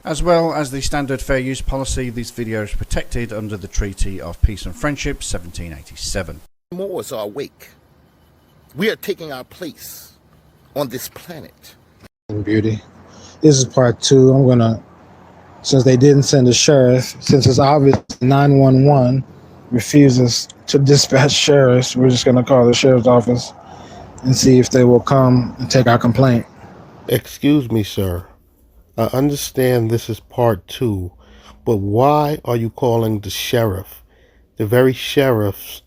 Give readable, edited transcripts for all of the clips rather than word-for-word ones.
As well as the standard fair use policy, this video is protected under the Treaty of Peace and Friendship 1787. Moors are awake. We are taking our place on this planet. Beauty. This is part 2. I'm gonna, since they didn't send a sheriff, since it's obvious 911 refuses to dispatch sheriffs, we're just gonna call the sheriff's office and see if they will come and take our complaint. Excuse me, sir. I understand this is part 2, but why are you calling the sheriff? The very sheriffs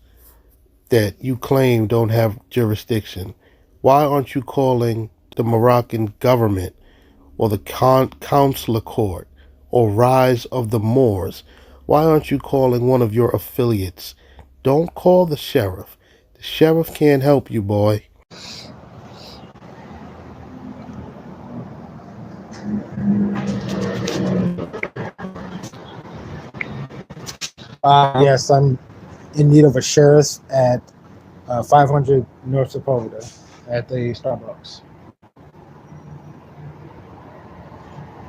that you claim don't have jurisdiction. Why aren't you calling the Moroccan government or the consular court or Rise of the Moors? Why aren't you calling one of your affiliates? Don't call the sheriff. The sheriff can't help you, boy. Yes, I'm in need of a sheriff at 500 North Sepulveda at the Starbucks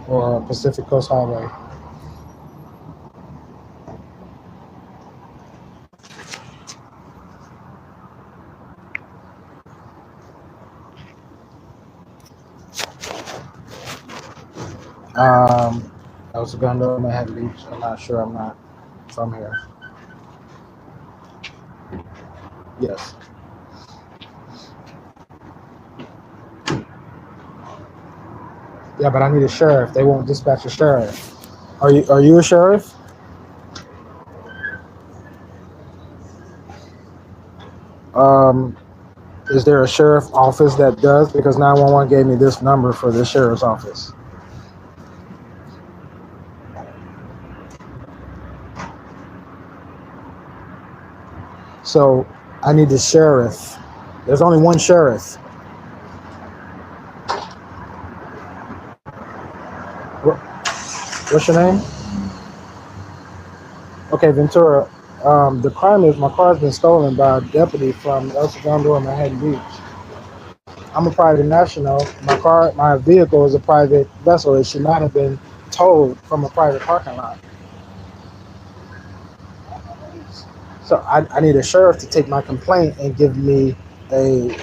or Pacific Coast Highway. I was going to Manhattan Beach. I'm not sure. I'm not from here. Yes. Yeah, but I need a sheriff. They won't dispatch a sheriff. Are you a sheriff? Is there a sheriff office that does? Because 911 gave me this number for the sheriff's office. So I need the sheriff. There's only one sheriff. What's your name? Okay, Ventura. The crime is my car's been stolen by a deputy from El Segundo and Manhattan Beach. I'm a private national. My vehicle is a private vessel. It should not have been towed from a private parking lot. So I need a sheriff to take my complaint and give me a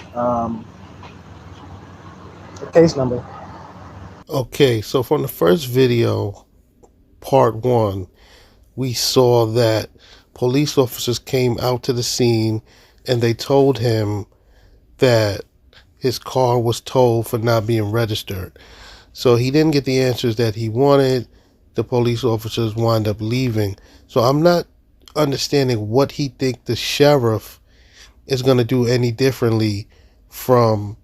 case number. Okay, so from the first video, part 1, we saw that police officers came out to the scene and they told him that his car was towed for not being registered. So he didn't get the answers that he wanted. The police officers wound up leaving. So I'm not understanding what he think the sheriff is going to do any differently from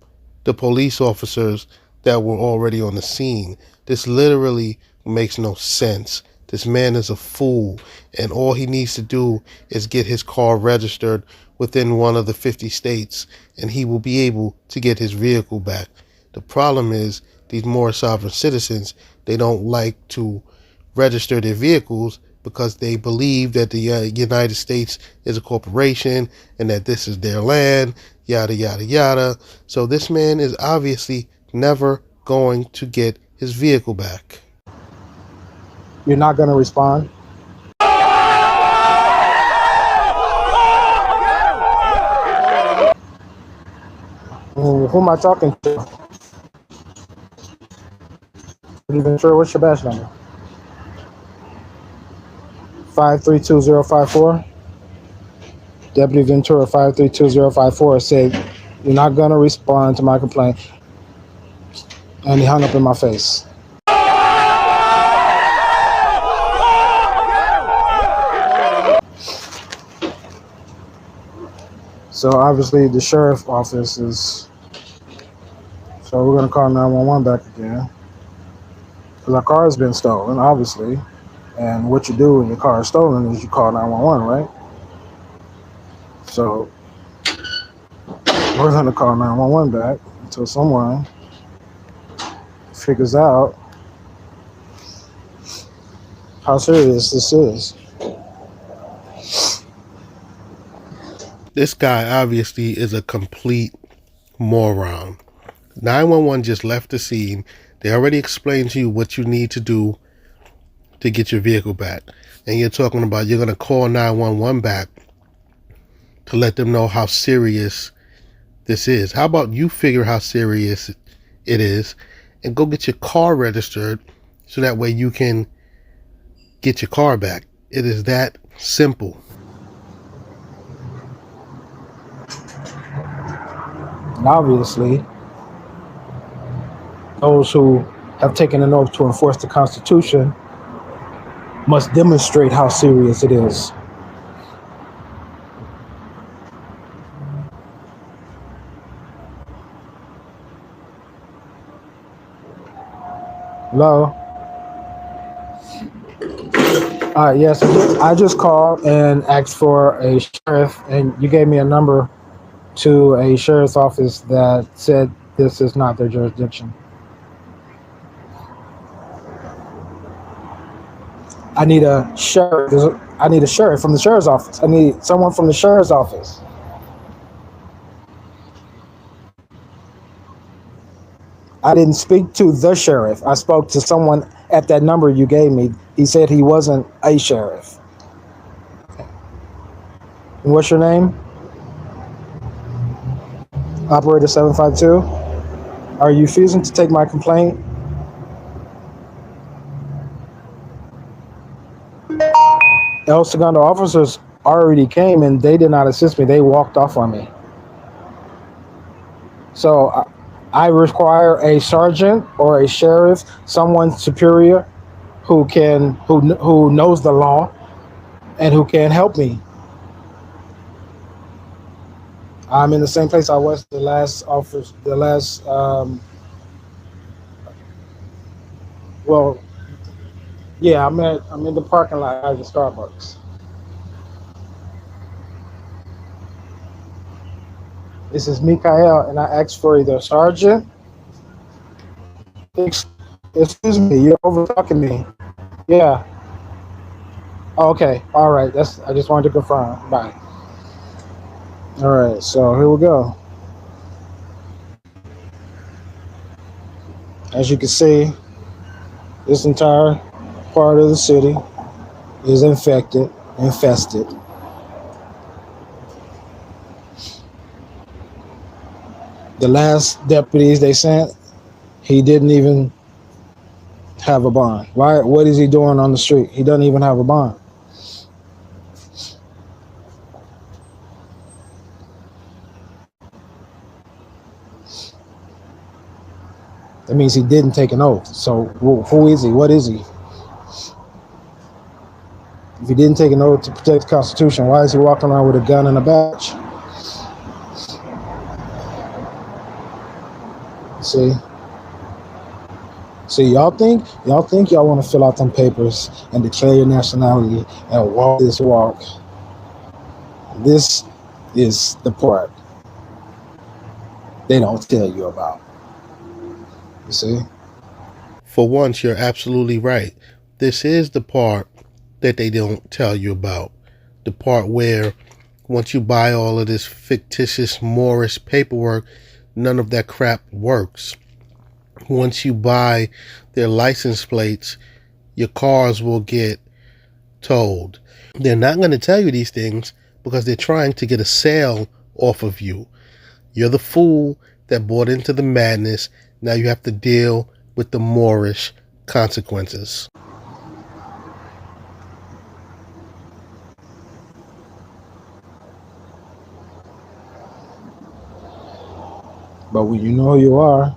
the police officers that were already on the scene. This literally makes no sense. This man is a fool, and all he needs to do is get his car registered within one of the 50 states, and he will be able to get his vehicle back. The problem is these Moorish sovereign citizens, they don't like to register their vehicles because they believe that the United States is a corporation and that this is their land, yada, yada, yada. So this man is obviously never going to get his vehicle back. You're not going to respond? Who am I talking to? I'm even sure. What's your badge number? 532054. Deputy Ventura 532054 said, "You're not going to respond to my complaint." And he hung up in my face. So obviously the sheriff office is, so we're going to call 911 back again. Because our car has been stolen, obviously. And what you do when your car is stolen is you call 911, right? So we're going to call 911 back until someone figures out how serious this is. This guy obviously is a complete moron. 911 just left the scene. They already explained to you what you need to do to get your vehicle back. And you're talking about you're going to call 911 back to let them know how serious this is. How about you figure how serious it is and go get your car registered so that way you can get your car back. It is that simple. And obviously, those who have taken an oath to enforce the Constitution must demonstrate how serious it is. Hello? Yes, I just called and asked for a sheriff, and you gave me a number to a sheriff's office that said this is not their jurisdiction. I need a sheriff. I need a sheriff from the sheriff's office. I need someone from the sheriff's office. I didn't speak to the sheriff. I spoke to someone at that number you gave me. He said he wasn't a sheriff. And what's your name? Operator 752. Are you refusing to take my complaint? El Segundo officers already came and they did not assist me. They walked off on me. So I require a sergeant or a sheriff, someone superior who knows the law and who can help me. I'm in the same place I was the last office, yeah, I'm in the parking lot at the Starbucks. This is Mikael, and I asked for either sergeant. Excuse me, you're over talking me. Yeah. Okay. All right. I just wanted to confirm. Bye. All right. So here we go. As you can see, this entire part of the city is infested. The last deputies they sent, he didn't even have a bond. Why? What is he doing on the street? He doesn't even have a bond. That means he didn't take an oath. So who is he? What is he? If he didn't take an oath to protect the Constitution, why is he walking around with a gun and a badge? See, y'all think y'all want to fill out them papers and declare your nationality and walk this walk. This is the part they don't tell you about. You see? For once, you're absolutely right. This is the part that they don't tell you about. The part where once you buy all of this fictitious Moorish paperwork, none of that crap works. Once you buy their license plates, your cars will get towed. They're not going to tell you these things because they're trying to get a sale off of you. You're the fool that bought into the madness. Now you have to deal with the Moorish consequences. But when you know who you are,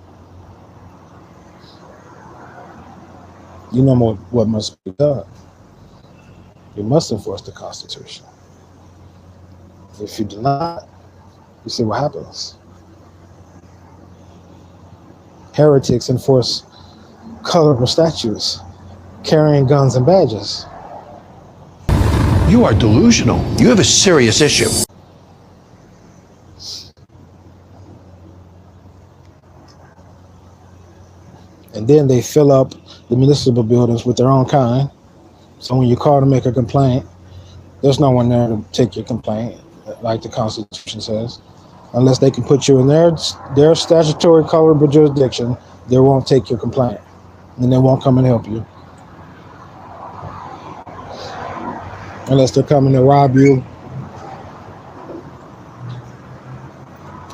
you know what must be done. You must enforce the Constitution. If you do not, you see what happens. Heretics enforce colorful statues, carrying guns and badges. You are delusional. You have a serious issue. And then they fill up the municipal buildings with their own kind. So when you call to make a complaint, there's no one there to take your complaint, like the Constitution says. Unless they can put you in their statutory colorable jurisdiction, they won't take your complaint. And they won't come and help you. unless they're coming to rob you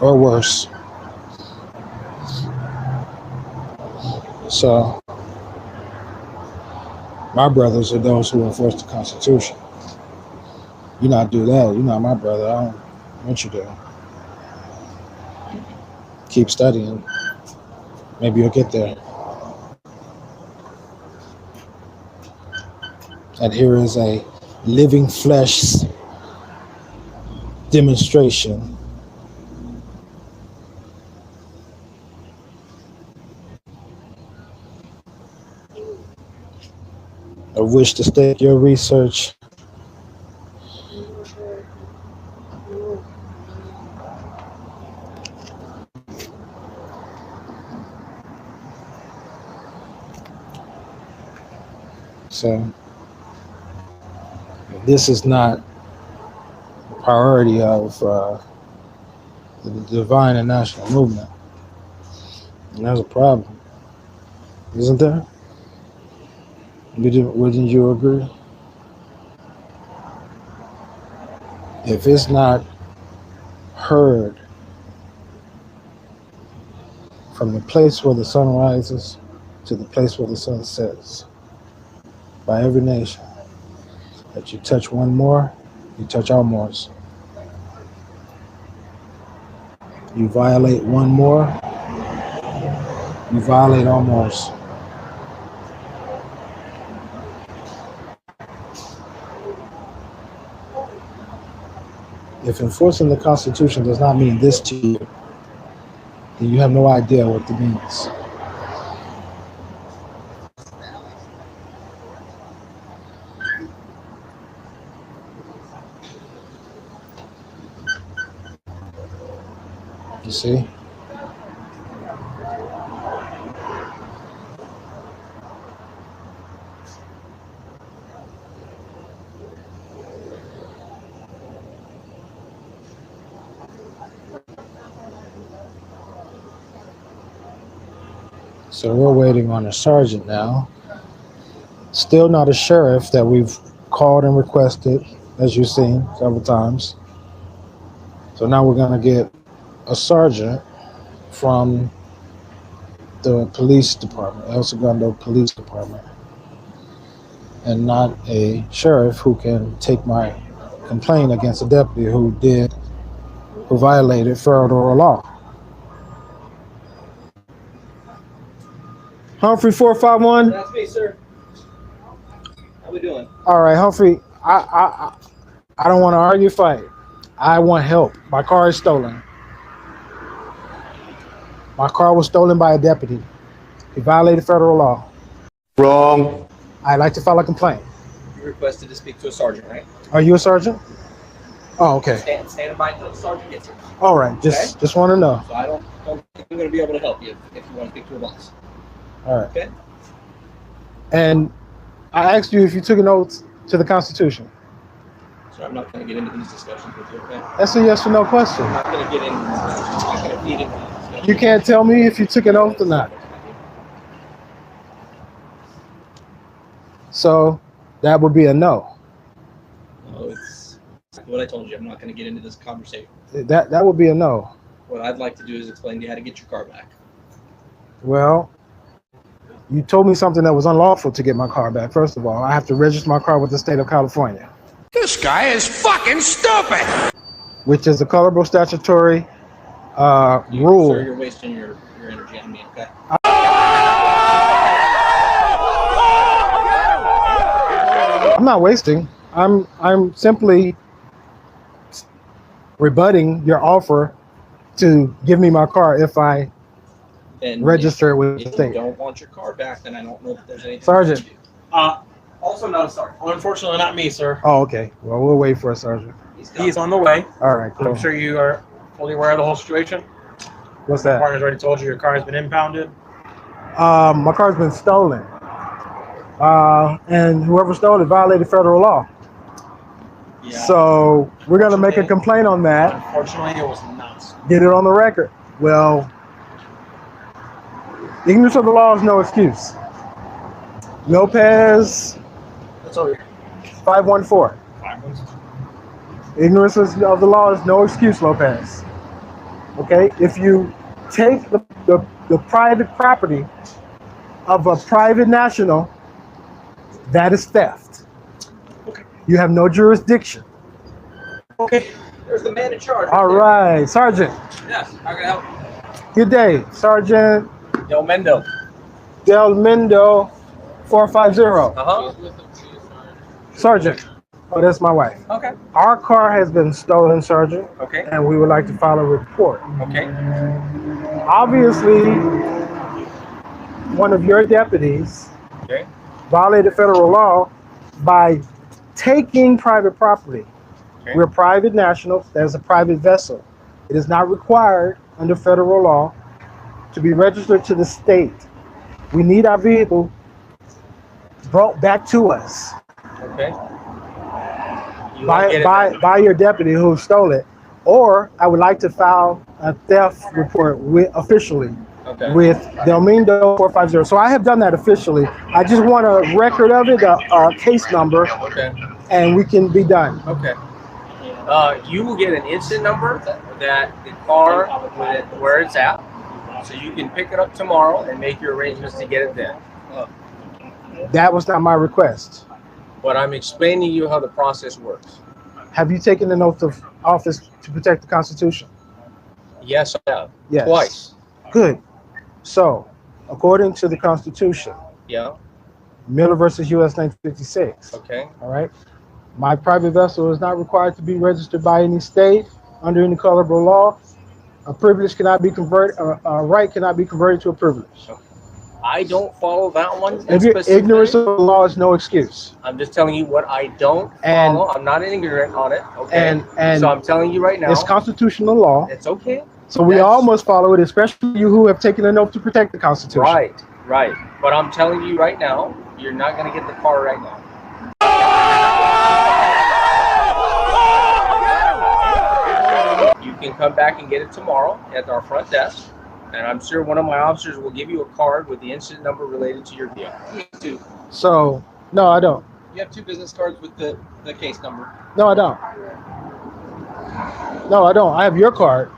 or worse. So my brothers are those who enforce the Constitution. You not do that, you're not my brother. I don't want you to. Keep studying. Maybe you'll get there. And here is a living flesh demonstration of which to stake your research. So this is not a priority of the divine and national movement. And there's a problem, isn't there? Wouldn't you agree? If it's not heard from the place where the sun rises to the place where the sun sets by every nation, that you touch one more, you touch all Moors. You violate one more, you violate all Moors. If enforcing the Constitution does not mean this to you, then you have no idea what it means. You see? So we're waiting on a sergeant now. Still not a sheriff that we've called and requested, as you've seen several times. So now we're going to get a sergeant from the police department, El Segundo Police Department, and not a sheriff who can take my complaint against a deputy who violated federal law. Humphrey 451. That's me, sir. How we doing? All right, Humphrey. I don't want to argue, fight. I want help. My car is stolen. My car was stolen by a deputy. He violated federal law. Wrong. I'd like to file a complaint. You requested to speak to a sergeant, right? Are you a sergeant? Oh, okay. Stand by until the sergeant gets here. All right. Just want to know. So I don't think I'm going to be able to help you if you want to speak to a boss. All right. Okay. And I asked you if you took an oath to the Constitution. So I'm not going to get into these discussions with you, okay? That's a yes or no question. I'm not going to get into these discussions. I'm not going to feed into these discussions. You can't tell me if you took an oath or not. So that would be a no. No, it's what I told you. I'm not going to get into this conversation. That would be a no. What I'd like to do is explain to you how to get your car back. Well, you told me something that was unlawful to get my car back. First of all, I have to register my car with the state of California. This guy is fucking stupid. Which is a colorable statutory rule. Sir, you're wasting your energy on me, okay? I'm not wasting. I'm simply rebutting your offer to give me my car if I register it with the If you state. don't want your car back, then I don't know that there's anything. Sergeant. you can do. Also not a sergeant. Unfortunately, not me, sir. Oh, okay. Well, we'll wait for a sergeant. He's on the way. All right, cool. I'm sure you are fully aware of the whole situation. What's The that? partner's already told you your car has been impounded. My car's been stolen. And whoever stole it violated federal law. Yeah. So we're going to make a complaint on that. Unfortunately, it was not. Get it on the record. Well, ignorance of the law is no excuse. Lopez That's over here. 514. Ignorance of the law is no excuse, Lopez. Okay? If you take the private property of a private national, that is theft. Okay. You have no jurisdiction. Okay. There's the man in charge. All right, Sergeant. Yes. How can I help? Good day, Sergeant Del Mendo. Del Mendo 450. Sergeant. Oh, that's my wife. Okay. Our car has been stolen, Sergeant, Okay. and we would like to file a report. Okay. Obviously, one of your deputies Okay. violated federal law by taking private property. Okay. We're private nationals. There's a private vessel. It is not required under federal law to be registered to the state. We need our vehicle brought back to us Okay. You wanna get it back? by your deputy who stole it. Or I would like to file a theft report officially Okay. with Delmindo 450. So I have done that officially. I just want a record of it, a case number, Okay. and we can be done. Okay. You will get an instant number that the car where it's at, so you can pick it up tomorrow and make your arrangements to get it then. That was not my request. But I'm explaining to you how the process works. Have you taken an oath of office to protect the Constitution? Yes, I have. Yes. Twice. Good. So, according to the Constitution, Yeah. Miller versus U.S. 1956, Okay. all right, my private vessel is not required to be registered by any state under any colorable law. A privilege cannot be converted, a right cannot be converted to a privilege. I don't follow that one. Ignorance of the law is no excuse. I'm just telling you what I don't And- follow. I'm not ignorant on it. Okay. And So I'm telling you right now. it's constitutional law, It's okay. so we That's- all must follow it, especially you who have taken an oath to protect the Constitution. Right. Right. But I'm telling you right now, you're not going to get the car right now. You can come back and get it tomorrow at our front desk, and I'm sure one of my officers will give you a card with the incident number related to your vehicle. So, no, I don't. You have 2 business cards with the case number. No, I don't. No, I don't. I have your card.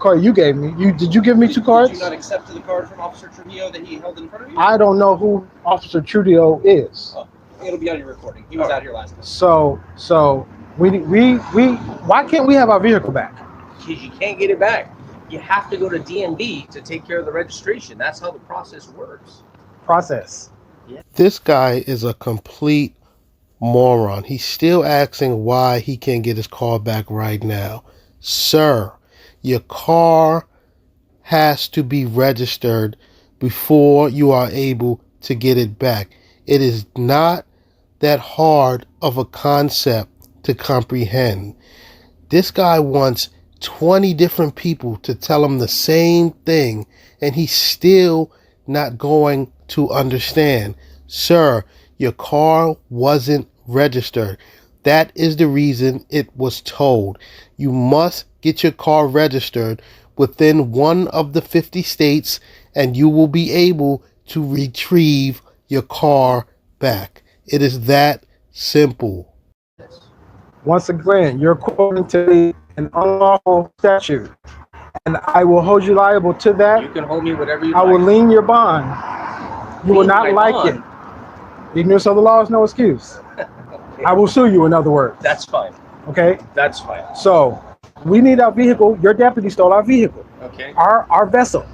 Card you gave me. Did you give me 2 cards? Did you not accept the card from Officer Trujillo that he held in front of you? I don't know who Officer Trudeau is. Oh, it'll be on your recording. He was out here last time. So we why can't we have our vehicle back? Because you can't get it back. You have to go to DMV to take care of the registration. That's how the process works. Process. This guy is a complete moron. He's still asking why he can't get his car back right now. Sir, your car has to be registered before you are able to get it back. It is not that hard of a concept to comprehend. This guy wants 20 different people to tell him the same thing, and he's still not going to understand. Sir, your car wasn't registered. That is the reason it was towed. You must get your car registered within one of the 50 states, and you will be able to retrieve your car back. It is that simple. Once again, you're quoting to an unlawful statute, and I will hold you liable to that. You can hold me whatever you I like. will lien your bond. You will Lien not my like bond? it. Ignorance of the law is no excuse. I will sue you, in other words. That's fine. Okay? That's fine. So, we need our vehicle. Your deputy stole our vehicle. Okay. Our vessel.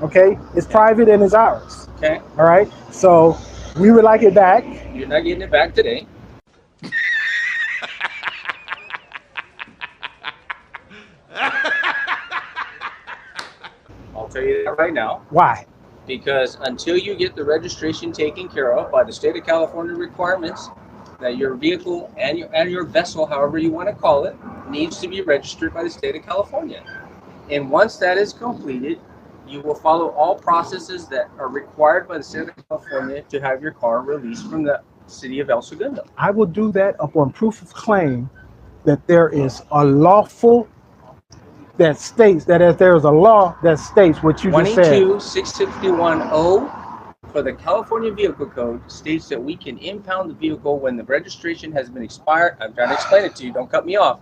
Okay? It's private and it's ours. Okay. All right? So, we would like it back. You're not getting it back today. I'll tell you that right now. Why? Because until you get the registration taken care of by the state of California requirements, that your vehicle and your vessel, however you want to call it, needs to be registered by the state of California. And once that is completed, you will follow all processes that are required by the state of California to have your car released from the city of El Segundo. I will do that upon proof of claim that there is a lawful that states that if there is a law that states what you just said. 22-651-0 for the California Vehicle Code states that we can impound the vehicle when the registration has been expired. I'm trying to explain it to you. Don't cut me off.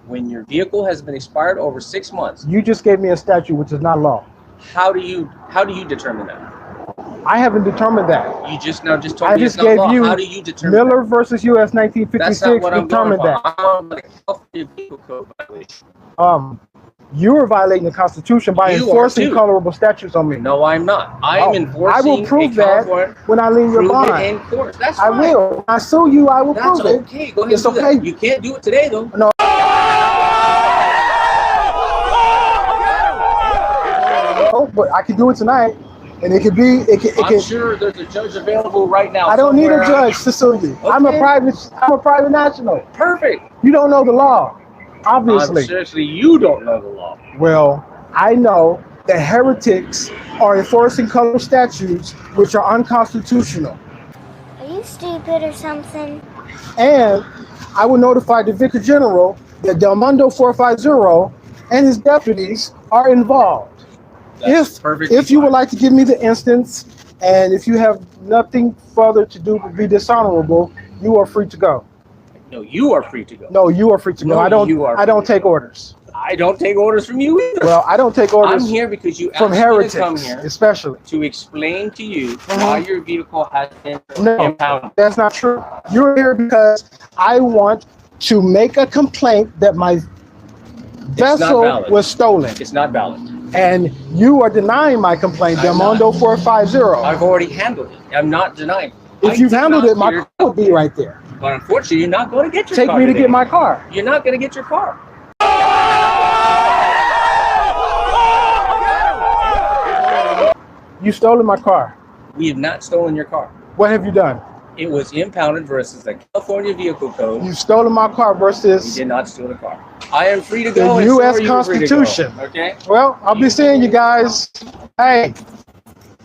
When your vehicle has been expired over 6 months. You just gave me a statute, which is not law. How do you determine that? I haven't determined that. You just told me I just it's not gave law. you How do you determine Miller that? versus U.S. 1956 That's not what I'm determined going that. for. I'm on the California Vehicle Code violation. You are violating the Constitution by You are enforcing too. colorable statutes on me. No, I'm not. I am enforcing. I will prove that when I leave your prove bond. it in court. That's I fine. will. When I sue you, I will That's prove it. okay. Go ahead. It's and do okay. That. You can't do it today, though. No. Oh, but I can do it tonight, and it could be. I'm sure there's a judge available right now. I don't need a somewhere. judge to sue you. Okay. I'm a private national. Perfect. You don't know the law, obviously. Seriously, you don't know the law. Well, I know that heretics are enforcing color statutes which are unconstitutional. Are you stupid or something? And I will notify the Vicar General that Del Mundo 450 and his deputies are involved. That's perfectly If you would fine. like to give me the instance, and if you have nothing further to do but be dishonorable, you are free to go. No, you are free to go. No, you are free to go. No, I don't take orders. I don't take orders from you either. Well, I don't take orders I'm here because you from asked me to heretics, come here especially. to explain to you why your vehicle has been No, impounded. that's not true. You're here because I want to make a complaint that my vessel valid. was stolen. It's not valid. And you are denying my complaint, Del Mundo 450. I've already handled it. I'm not denying. If you've handled it, my car would be right there. But unfortunately, you're not going to get your Take car me to today. get my car. You're not going to get your car. You stolen my car. We have not stolen your car. What have you done? It was impounded versus the California Vehicle Code. You've stolen my car You versus did not steal the car. I am free to go. the and so U.S. are you free to go. Constitution. Okay. Well, I'll be seeing you guys. Hey,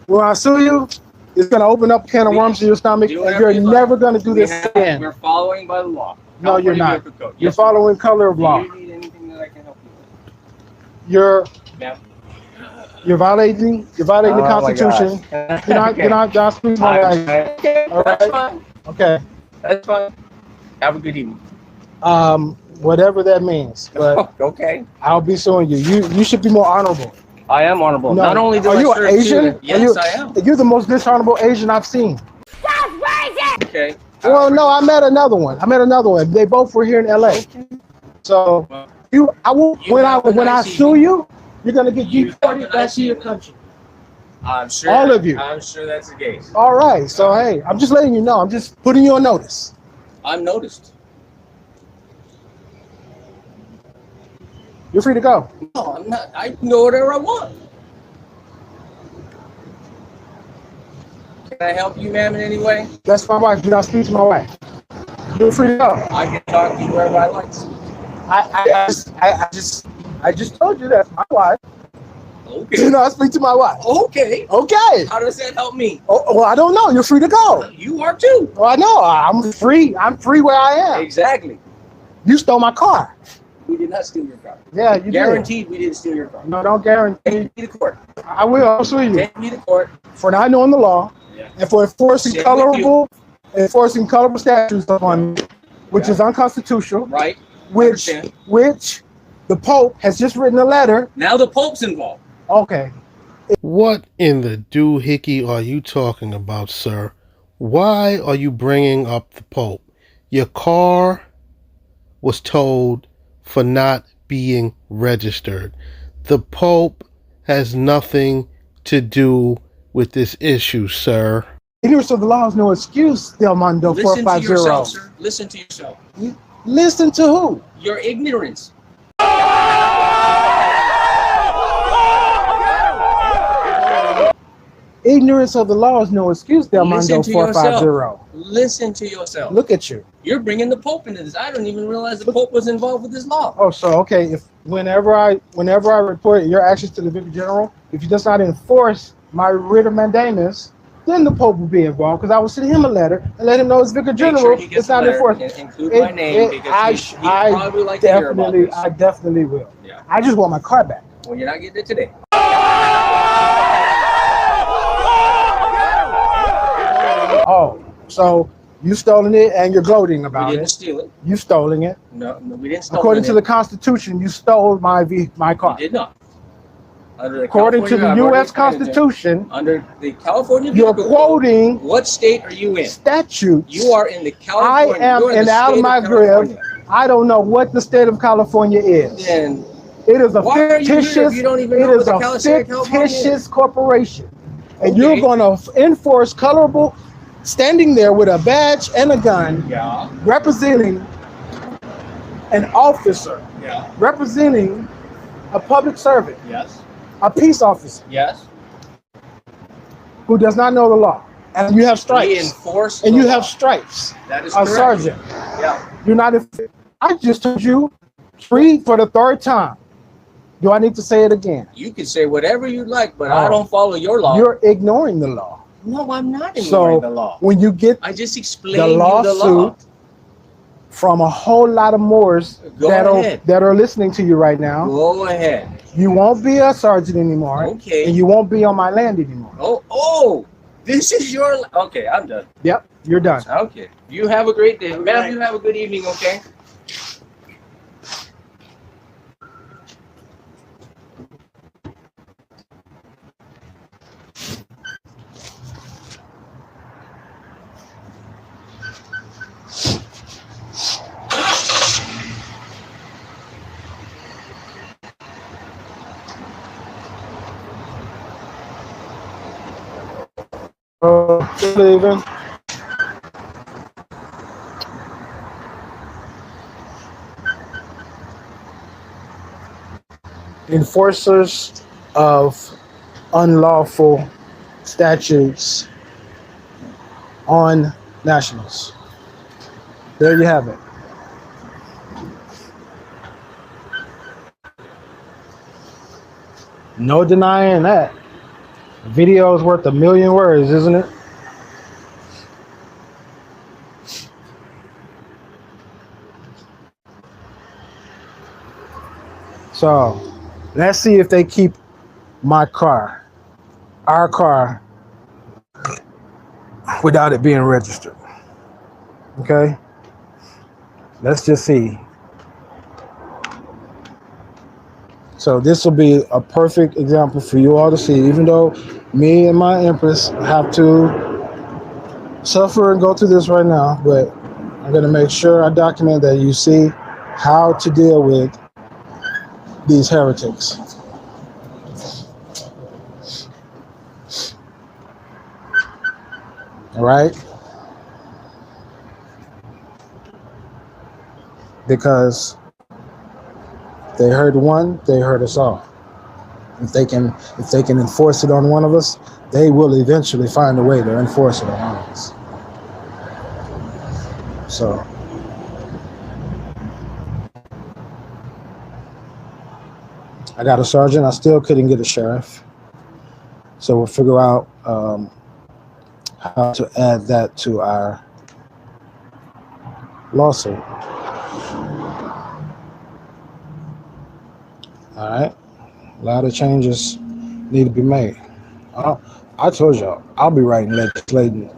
when I sue you, it's going to open up a can of worms in your stomach, Do and whatever you're you like. never going to do this again. We're following by the law. No, you're California not. Vehicle Code. You're Yes, following color of do law. you need anything that I can help you with? You're Ma'am? violating the Oh my Constitution. gosh. You're not speaking my way. Okay, All that's right. fine. Okay. That's fine. Have a good evening. Whatever that means, but Okay. I'll be suing you. You should be more honorable. I am honorable. No. Not only do Are I you serve Asian? two- Yes, I am. You're the most dishonorable Asian I've seen. Okay. Well, no, I met another one. They both were here in LA. So You when have a I nice sue evening. you, you're gonna get You have a deported back nice to your evening. country. I'm sure. All of you. I'm sure that's the case. All right. So hey, I'm just letting you know. I'm just putting you on notice. I'm noticed. You're free to go. No, I'm not. I can go whatever I want. Can I help you, ma'am, in any way? That's my wife. Do not speak to my wife. You're free to go. I can talk to you wherever I like. I just told you that's my wife. Do Okay. not speak to my wife. Okay. Okay. How does that help me? Oh, well, I don't know. You're free to go. You are too. Oh, I know. I'm free. I'm free where I am. Exactly. You stole my car. We did not steal your car. Yeah, you Guaranteed we didn't steal your car. did. No, don't guarantee. Take me to court. I will. I'll sue you Take me to court. for not knowing the law Yeah. and for enforcing Same with you. colorable statutes upon me, which is unconstitutional. Right? Which Understand. the Pope has just written a letter. Now the Pope's involved. Okay. What in the doohickey are you talking about, sir? Why are you bringing up the Pope? Your car was towed for not being registered. The Pope has nothing to do with this issue, sir. Ignorance of the law is no excuse, Del Mundo Listen to yourself, 450. sir. Listen to yourself. Listen to who? Your ignorance. Ignorance of the law is no excuse, Del Listen Mundo to 450. yourself. Listen to yourself. Look at you. You're bringing the Pope into this. I don't even realize the Pope was involved with this law. Oh, so okay. If whenever I report your actions to the Vicar General, if he does not enforce my writ of mandamus, then the Pope will be involved because I will send him a letter and let him know as Vicar Make General sure he gets it's not the letter enforced. and include my name because he'd probably like to hear about this. I definitely will. Yeah. I just want my car back. Well, you're not getting it today. So you stolen it and you're gloating We about didn't it. steal it. You stolen it. No, we didn't steal it. According to the Constitution, you stole my car. We did not. Under the According to the California- U.S. Constitution, under the California you're Vehicle quoting Code, what state are you in? statutes. You are in the California. I am you are in the out of state my California. grip. I don't know what the state of California is. Then It is a why are you here if fictitious. you don't even It know is what a the state of California is? fictitious corporation, and Okay. you're going to enforce colorable, standing there with a badge and a gun, Yeah. representing an officer, Yeah. representing a public servant, Yes. a peace officer Yes. who does not know the law, and you have We stripes, enforce. and the you law. have stripes. That is A correct. sergeant. Yeah. You're not. I just told you, read for the third time. Do I need to say it again? You can say whatever you like, but Oh. I don't follow your law. You're ignoring the law. No, I'm not ignoring the law. When you get I just explained the you the law. lawsuit from a whole lot of Moors Go ahead. that are listening to you right now, Go ahead. you won't be a sergeant anymore, Okay. and you won't be on my land anymore. Oh, this is your. Okay, I'm done. Yep, you're done. Okay. You have a great day. Ma'am, you have a good evening, okay? Leaving. Enforcers of unlawful statutes on nationals. There you have it. No denying that. Video is worth 1,000,000 words, isn't it? So let's see if they keep my car, our car, without it being registered. Okay? Let's just see. So this will be a perfect example for you all to see, even though me and my Empress have to suffer and go through this right now, but I'm going to make sure I document that you see how to deal with these heretics. All right? Because they heard one, they heard us all. If they can enforce it on one of us, they will eventually find a way to enforce it on all of us. So I got a sergeant. I still couldn't get a sheriff. So we'll figure out how to add that to our lawsuit. All right. A lot of changes need to be made. I told y'all, I'll be writing legislation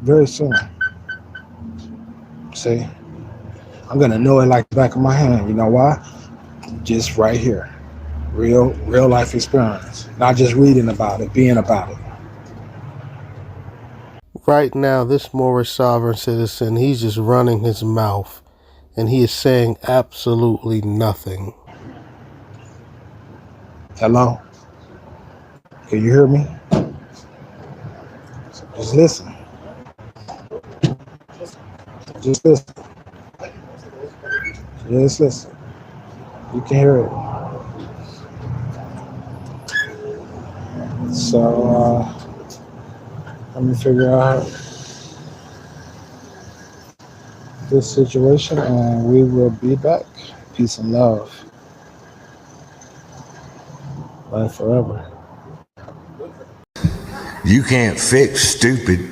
very soon. See? I'm gonna know it like the back of my hand. You know why? Just right here. Real life experience. Not just reading about it, being about it. Right now, this Moorish sovereign citizen, he's just running his mouth, and he is saying absolutely nothing. Hello? Can you hear me? Just listen. Just listen. Just listen. You can hear it. So, let me figure out this situation and we will be back. Peace and love. Life forever. You can't fix stupid.